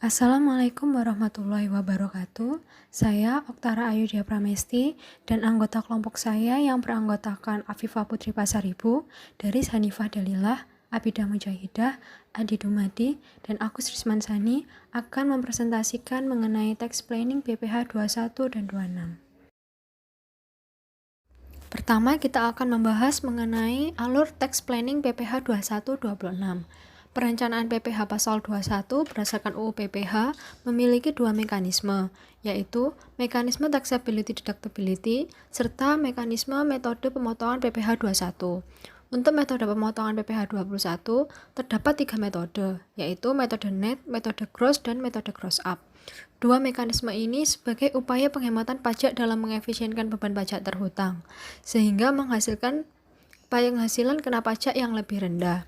Assalamualaikum warahmatullahi wabarakatuh. Saya Oktara Ayudya Pramesti dan anggota kelompok saya yang beranggotakan Afifah Putri Pasaribu, dari Hanifah Dalilah, Abidah Mujahidah, Adi Dumadi, dan aku Srisman Sani akan mempresentasikan mengenai text planning PPH 21 dan 26. Pertama, kita akan membahas mengenai alur text planning PPH 21-26. Perencanaan PPH Pasal 21 berdasarkan UU PPH memiliki dua mekanisme, yaitu mekanisme taxability deductibility serta mekanisme metode pemotongan PPH 21. Untuk metode pemotongan PPH 21, terdapat tiga metode, yaitu metode net, metode gross, dan metode gross up. Dua mekanisme ini sebagai upaya penghematan pajak dalam mengefisienkan beban pajak terhutang, sehingga menghasilkan penghasilan kena pajak yang lebih rendah,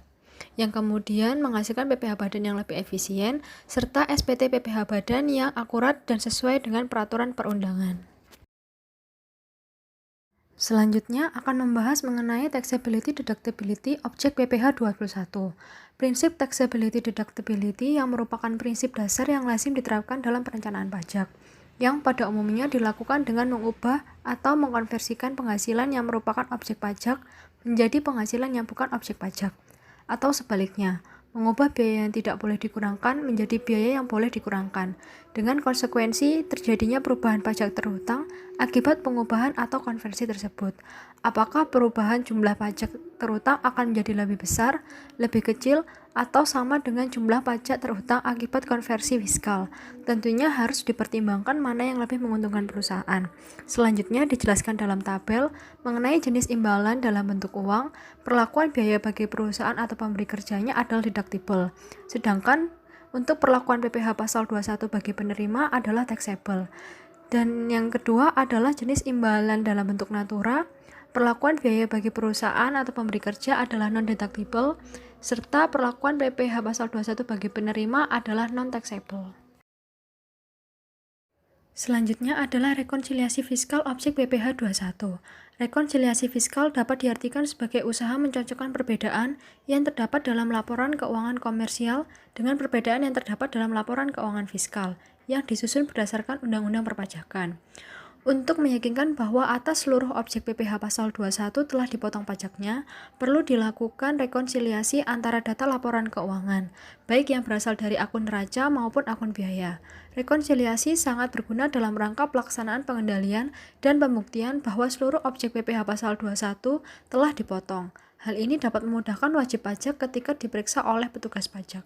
yang kemudian menghasilkan PPh badan yang lebih efisien, serta SPT PPh badan yang akurat dan sesuai dengan peraturan perundangan. Selanjutnya akan membahas mengenai taxability deductibility objek PPh 21. Prinsip taxability deductibility yang merupakan prinsip dasar yang lazim diterapkan dalam perencanaan pajak, yang pada umumnya dilakukan dengan mengubah atau mengkonversikan penghasilan yang merupakan objek pajak menjadi penghasilan yang bukan objek pajak, atau sebaliknya, mengubah biaya yang tidak boleh dikurangkan menjadi biaya yang boleh dikurangkan, dengan konsekuensi terjadinya perubahan pajak terhutang akibat pengubahan atau konversi tersebut. Apakah perubahan jumlah pajak terhutang akan menjadi lebih besar, lebih kecil, atau sama dengan jumlah pajak terhutang akibat konversi fiskal? Tentunya harus dipertimbangkan mana yang lebih menguntungkan perusahaan. Selanjutnya dijelaskan dalam tabel mengenai jenis imbalan dalam bentuk uang. Perlakuan biaya bagi perusahaan atau pemberi kerjanya adalah deductible, sedangkan untuk perlakuan PPh pasal 21 bagi penerima adalah taxable. Dan yang kedua adalah jenis imbalan dalam bentuk natura. Perlakuan biaya bagi perusahaan atau pemberi kerja adalah non-deductible, serta perlakuan PPh pasal 21 bagi penerima adalah non-taxable. Selanjutnya adalah rekonsiliasi fiskal objek PPh 21. Rekonsiliasi fiskal dapat diartikan sebagai usaha mencocokkan perbedaan yang terdapat dalam laporan keuangan komersial dengan perbedaan yang terdapat dalam laporan keuangan fiskal yang disusun berdasarkan Undang-Undang Perpajakan. Untuk meyakinkan bahwa atas seluruh objek PPh pasal 21 telah dipotong pajaknya, perlu dilakukan rekonsiliasi antara data laporan keuangan, baik yang berasal dari akun neraca maupun akun biaya. Rekonsiliasi sangat berguna dalam rangka pelaksanaan pengendalian dan pembuktian bahwa seluruh objek PPh pasal 21 telah dipotong. Hal ini dapat memudahkan wajib pajak ketika diperiksa oleh petugas pajak.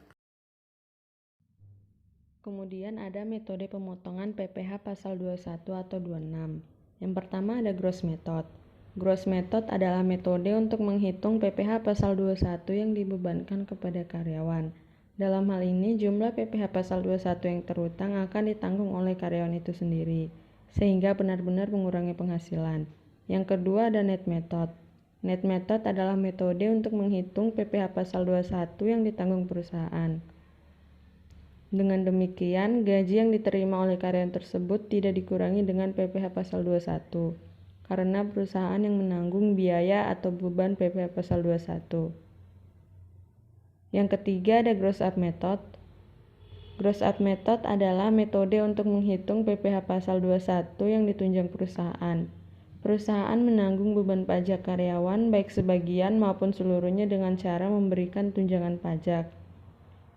Kemudian ada metode pemotongan PPh pasal 21 atau 26. Yang pertama ada gross method. Gross method adalah metode untuk menghitung PPh pasal 21 yang dibebankan kepada karyawan. Dalam hal ini, jumlah PPh pasal 21 yang terhutang akan ditanggung oleh karyawan itu sendiri, sehingga benar-benar mengurangi penghasilan. Yang kedua ada net method. Net method adalah metode untuk menghitung PPh pasal 21 yang ditanggung perusahaan. Dengan demikian, gaji yang diterima oleh karyawan tersebut tidak dikurangi dengan PPh pasal 21, karena perusahaan yang menanggung biaya atau beban PPh pasal 21. Yang ketiga ada gross up method. Gross up method adalah metode untuk menghitung PPh pasal 21 yang ditunjang perusahaan. Perusahaan menanggung beban pajak karyawan baik sebagian maupun seluruhnya dengan cara memberikan tunjangan pajak.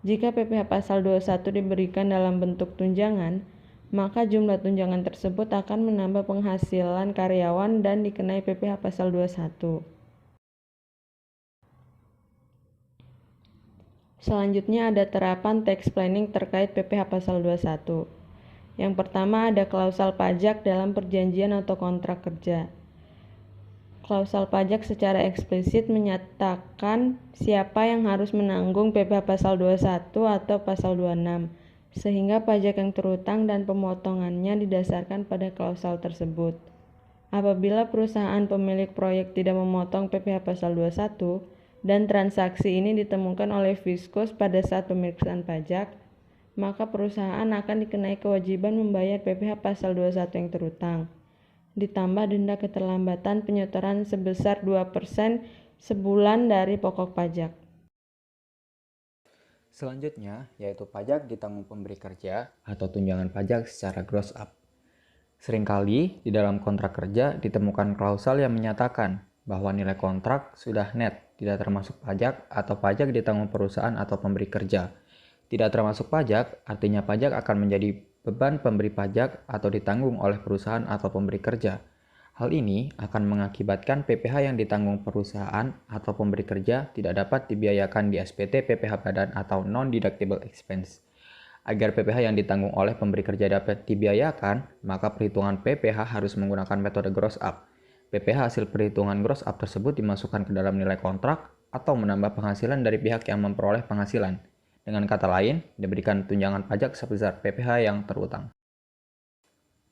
Jika PPh pasal 21 diberikan dalam bentuk tunjangan, maka jumlah tunjangan tersebut akan menambah penghasilan karyawan dan dikenai PPh pasal 21. Selanjutnya ada terapan tax planning terkait PPh pasal 21. Yang pertama ada klausal pajak dalam perjanjian atau kontrak kerja. Klausal pajak secara eksplisit menyatakan siapa yang harus menanggung PPh pasal 21 atau pasal 26, sehingga pajak yang terhutang dan pemotongannya didasarkan pada klausal tersebut. Apabila perusahaan pemilik proyek tidak memotong PPh pasal 21 dan transaksi ini ditemukan oleh Fiskus pada saat pemeriksaan pajak, maka perusahaan akan dikenai kewajiban membayar PPh pasal 21 yang terhutang, ditambah denda keterlambatan penyetoran sebesar 2% sebulan dari pokok pajak. Selanjutnya, yaitu pajak ditanggung pemberi kerja atau tunjangan pajak secara gross up. Seringkali di dalam kontrak kerja ditemukan klausal yang menyatakan bahwa nilai kontrak sudah net, tidak termasuk pajak atau pajak ditanggung perusahaan atau pemberi kerja. Tidak termasuk pajak, artinya pajak akan menjadi beban pemberi pajak atau ditanggung oleh perusahaan atau pemberi kerja. Hal ini akan mengakibatkan PPh yang ditanggung perusahaan atau pemberi kerja tidak dapat dibiayakan di SPT PPh badan atau non-deductible expense. Agar PPh yang ditanggung oleh pemberi kerja dapat dibiayakan, maka perhitungan PPh harus menggunakan metode gross up. PPh hasil perhitungan gross up tersebut dimasukkan ke dalam nilai kontrak atau menambah penghasilan dari pihak yang memperoleh penghasilan. Dengan kata lain, diberikan tunjangan pajak sebesar PPh yang terutang.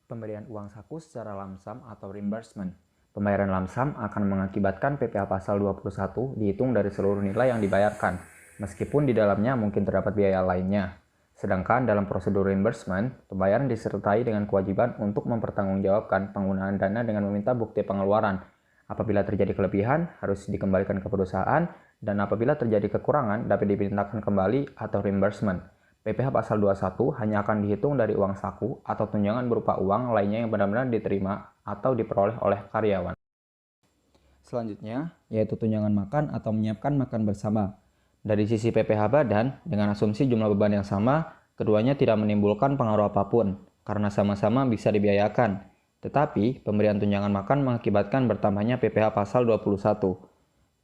Pemberian uang saku secara lamsam atau reimbursement. Pembayaran lamsam akan mengakibatkan PPh pasal 21 dihitung dari seluruh nilai yang dibayarkan, meskipun di dalamnya mungkin terdapat biaya lainnya. Sedangkan dalam prosedur reimbursement, pembayaran disertai dengan kewajiban untuk mempertanggungjawabkan penggunaan dana dengan meminta bukti pengeluaran. Apabila terjadi kelebihan, harus dikembalikan ke perusahaan, dan apabila terjadi kekurangan, dapat dimintakan kembali atau reimbursement. PPh pasal 21 hanya akan dihitung dari uang saku atau tunjangan berupa uang lainnya yang benar-benar diterima atau diperoleh oleh karyawan. Selanjutnya, yaitu tunjangan makan atau menyiapkan makan bersama. Dari sisi PPh badan, dengan asumsi jumlah beban yang sama, keduanya tidak menimbulkan pengaruh apapun, karena sama-sama bisa dibiayakan. Tetapi, pemberian tunjangan makan mengakibatkan bertambahnya PPh pasal 21.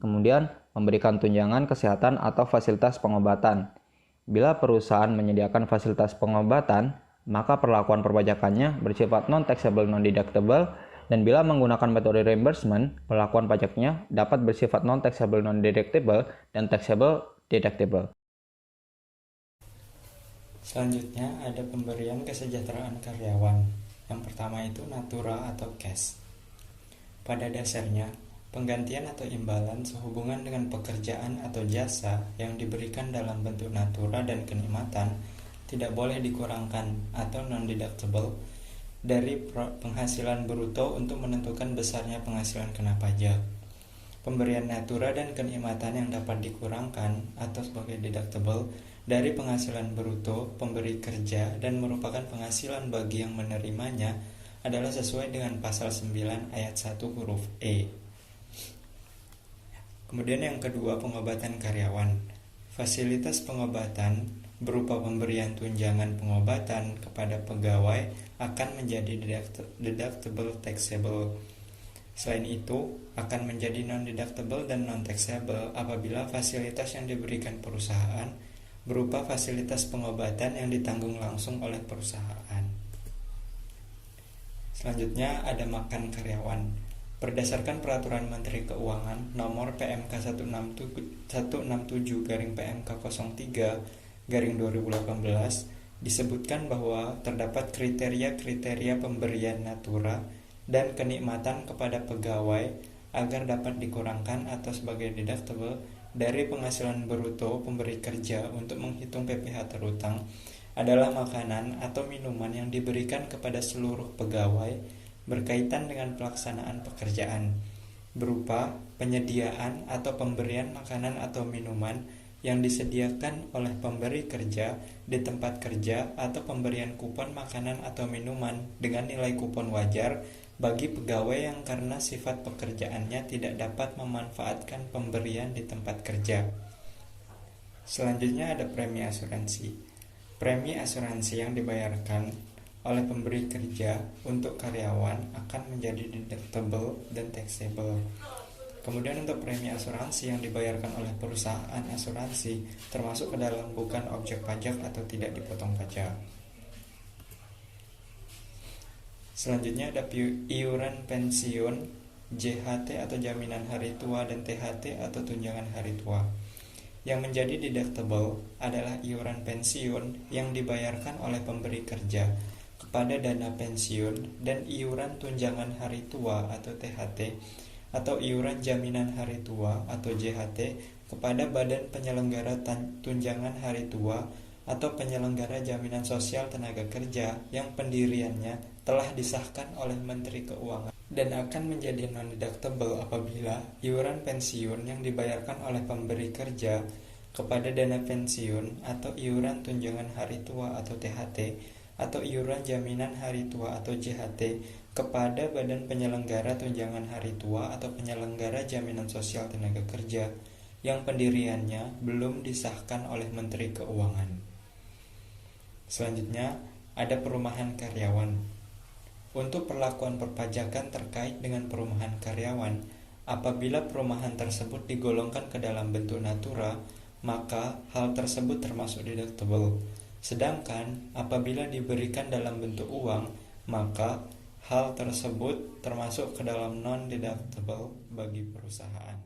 Kemudian, memberikan tunjangan kesehatan atau fasilitas pengobatan. Bila perusahaan menyediakan fasilitas pengobatan, maka perlakuan perpajakannya bersifat non-taxable non-deductible, dan bila menggunakan metode reimbursement, perlakuan pajaknya dapat bersifat non-taxable non-deductible dan taxable deductible. Selanjutnya ada pemberian kesejahteraan karyawan. Yang pertama itu natura atau cash. Pada dasarnya, penggantian atau imbalan sehubungan dengan pekerjaan atau jasa yang diberikan dalam bentuk natura dan kenikmatan tidak boleh dikurangkan atau non-deductible dari penghasilan bruto untuk menentukan besarnya penghasilan kena pajak. Pemberian natura dan kenikmatan yang dapat dikurangkan atau sebagai deductible dari penghasilan bruto pemberi kerja dan merupakan penghasilan bagi yang menerimanya adalah sesuai dengan pasal 9 ayat 1 huruf E. Kemudian yang kedua, pengobatan karyawan. Fasilitas pengobatan berupa pemberian tunjangan pengobatan kepada pegawai akan menjadi deductible taxable. Selain itu, akan menjadi non-deductible dan non-taxable apabila fasilitas yang diberikan perusahaan berupa fasilitas pengobatan yang ditanggung langsung oleh perusahaan. Selanjutnya ada makan karyawan. Berdasarkan Peraturan Menteri Keuangan Nomor PMK 167/PMK03/2018 disebutkan bahwa terdapat kriteria-kriteria pemberian natura dan kenikmatan kepada pegawai agar dapat dikurangkan atau sebagai deductible dari penghasilan bruto pemberi kerja untuk menghitung PPh terutang adalah makanan atau minuman yang diberikan kepada seluruh pegawai berkaitan dengan pelaksanaan pekerjaan, berupa penyediaan atau pemberian makanan atau minuman yang disediakan oleh pemberi kerja di tempat kerja atau pemberian kupon makanan atau minuman dengan nilai kupon wajar bagi pegawai yang karena sifat pekerjaannya tidak dapat memanfaatkan pemberian di tempat kerja. Selanjutnya ada premi asuransi. Premi asuransi yang dibayarkan oleh pemberi kerja untuk karyawan akan menjadi deductible dan taxable. Kemudian untuk premi asuransi yang dibayarkan oleh perusahaan asuransi termasuk ke dalam bukan objek pajak atau tidak dipotong pajak. Selanjutnya ada iuran pensiun, JHT atau jaminan hari tua, dan THT atau tunjangan hari tua. Yang menjadi deductible adalah iuran pensiun yang dibayarkan oleh pemberi kerja kepada dana pensiun dan iuran tunjangan hari tua atau THT atau iuran jaminan hari tua atau JHT kepada badan penyelenggara tunjangan hari tua atau penyelenggara jaminan sosial tenaga kerja yang pendiriannya telah disahkan oleh Menteri Keuangan dan akan menjadi non-deductible apabila iuran pensiun yang dibayarkan oleh pemberi kerja kepada dana pensiun atau iuran tunjangan hari tua atau THT atau iuran jaminan hari tua atau JHT kepada badan penyelenggara tunjangan hari tua atau penyelenggara jaminan sosial tenaga kerja yang pendiriannya belum disahkan oleh Menteri Keuangan. Selanjutnya, ada perumahan karyawan. Untuk perlakuan perpajakan terkait dengan perumahan karyawan, apabila perumahan tersebut digolongkan ke dalam bentuk natura, maka hal tersebut termasuk deductible. Sedangkan apabila diberikan dalam bentuk uang, maka hal tersebut termasuk ke dalam non-deductible bagi perusahaan.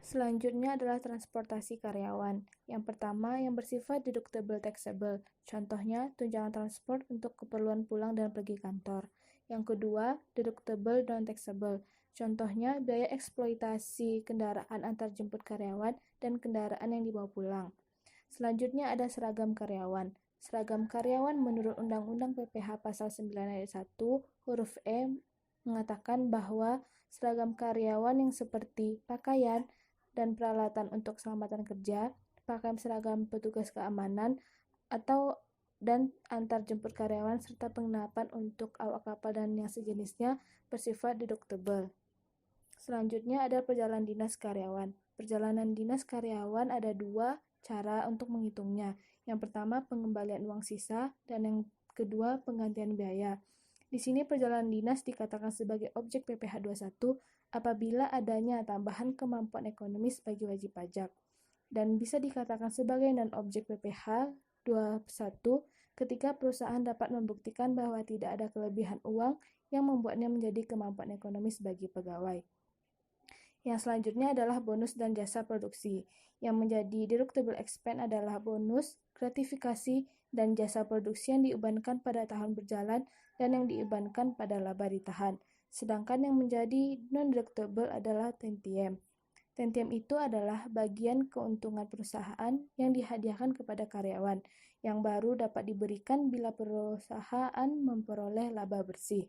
Selanjutnya adalah transportasi karyawan. Yang pertama, yang bersifat deductible taxable. Contohnya, tunjangan transport untuk keperluan pulang dan pergi kantor. Yang kedua, deductible non-taxable. Contohnya, biaya eksploitasi kendaraan antar jemput karyawan dan kendaraan yang dibawa pulang. Selanjutnya ada seragam karyawan. Seragam karyawan menurut Undang-Undang PPH Pasal 9 Ayat 1 huruf E mengatakan bahwa seragam karyawan yang seperti pakaian dan peralatan untuk keselamatan kerja, pakaian seragam petugas keamanan, dan antar jemput karyawan serta pengenapan untuk awak kapal dan yang sejenisnya bersifat deductible. Selanjutnya ada perjalanan dinas karyawan. Perjalanan dinas karyawan ada dua cara untuk menghitungnya. Yang pertama pengembalian uang sisa dan yang kedua penggantian biaya. Di sini perjalanan dinas dikatakan sebagai objek PPh 21 apabila adanya tambahan kemampuan ekonomis bagi wajib pajak dan bisa dikatakan sebagai non-objek PPh 21 ketika perusahaan dapat membuktikan bahwa tidak ada kelebihan uang yang membuatnya menjadi kemampuan ekonomis bagi pegawai. Yang selanjutnya adalah bonus dan jasa produksi. Yang menjadi deductible expense adalah bonus, gratifikasi, dan jasa produksi yang dibebankan pada tahun berjalan dan yang dibebankan pada laba ditahan. Sedangkan yang menjadi non-deductible adalah tantiem. Tantiem itu adalah bagian keuntungan perusahaan yang dihadiahkan kepada karyawan, yang baru dapat diberikan bila perusahaan memperoleh laba bersih.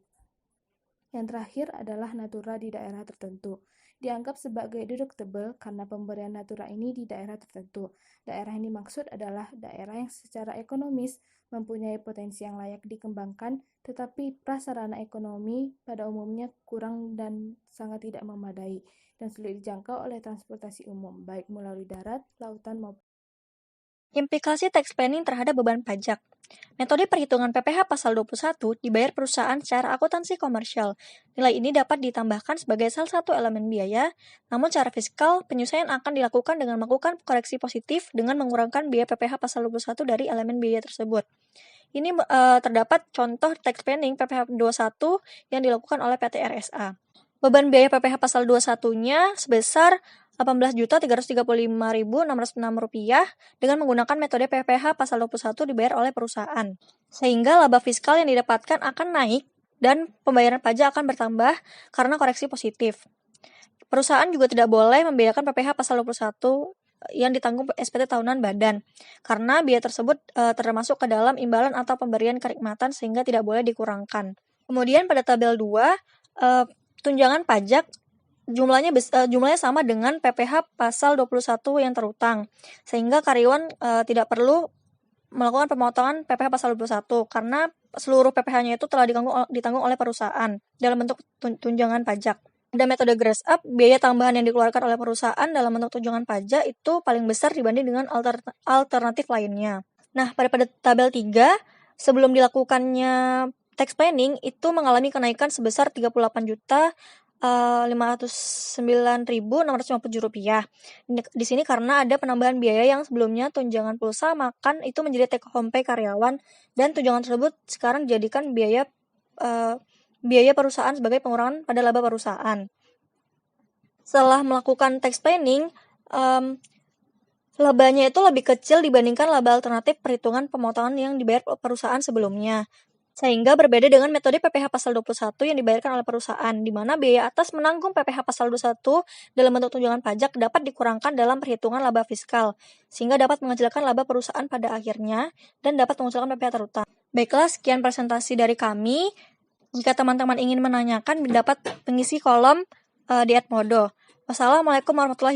Yang terakhir adalah natura di daerah tertentu. Dianggap sebagai deductible karena pemberian natura ini di daerah tertentu. Daerah yang dimaksud adalah daerah yang secara ekonomis mempunyai potensi yang layak dikembangkan, tetapi prasarana ekonomi pada umumnya kurang dan sangat tidak memadai, dan sulit dijangkau oleh transportasi umum, baik melalui darat, lautan maupun. Implikasi tax planning terhadap beban pajak. Metode perhitungan PPh pasal 21 dibayar perusahaan secara akuntansi komersial. Nilai ini dapat ditambahkan sebagai salah satu elemen biaya, namun secara fiskal, penyesuaian akan dilakukan dengan melakukan koreksi positif dengan mengurangkan biaya PPh pasal 21 dari elemen biaya tersebut. Ini terdapat contoh tax planning PPh 21 yang dilakukan oleh PT RSA. Beban biaya PPh pasal 21-nya sebesar Rp18.355.606 dengan menggunakan metode PPh pasal 21 dibayar oleh perusahaan. Sehingga laba fiskal yang didapatkan akan naik dan pembayaran pajak akan bertambah karena koreksi positif. Perusahaan juga tidak boleh membiayakan PPh pasal 21 yang ditanggung SPT tahunan badan, karena biaya tersebut termasuk ke dalam imbalan atau pemberian kenikmatan sehingga tidak boleh dikurangkan. Kemudian pada tabel 2, tunjangan pajak jumlahnya sama dengan PPh pasal 21 yang terutang, sehingga karyawan tidak perlu melakukan pemotongan PPh pasal 21 karena seluruh PPh-nya itu telah ditanggung oleh perusahaan dalam bentuk tunjangan pajak. Ada metode gross up, biaya tambahan yang dikeluarkan oleh perusahaan dalam bentuk tunjangan pajak itu paling besar dibanding dengan alternatif lainnya. Nah, pada tabel 3, sebelum dilakukannya tax planning itu mengalami kenaikan sebesar Rp509.657. Di sini karena ada penambahan biaya yang sebelumnya tunjangan pulsa makan itu menjadi take home pay karyawan dan tunjangan tersebut sekarang dijadikan biaya perusahaan sebagai pengurangan pada laba perusahaan. Setelah melakukan tax planning, labanya itu lebih kecil dibandingkan laba alternatif perhitungan pemotongan yang dibayar perusahaan sebelumnya. Sehingga berbeda dengan metode PPh pasal 21 yang dibayarkan oleh perusahaan, di mana biaya atas menanggung PPh pasal 21 dalam bentuk tunjangan pajak dapat dikurangkan dalam perhitungan laba fiskal, sehingga dapat mengecilkan laba perusahaan pada akhirnya dan dapat mengusulkan PPh terutang. Baiklah, sekian presentasi dari kami. Jika teman-teman ingin menanyakan, dapat mengisi kolom di Edmodo. Wassalamualaikum warahmatullahi wabarakatuh.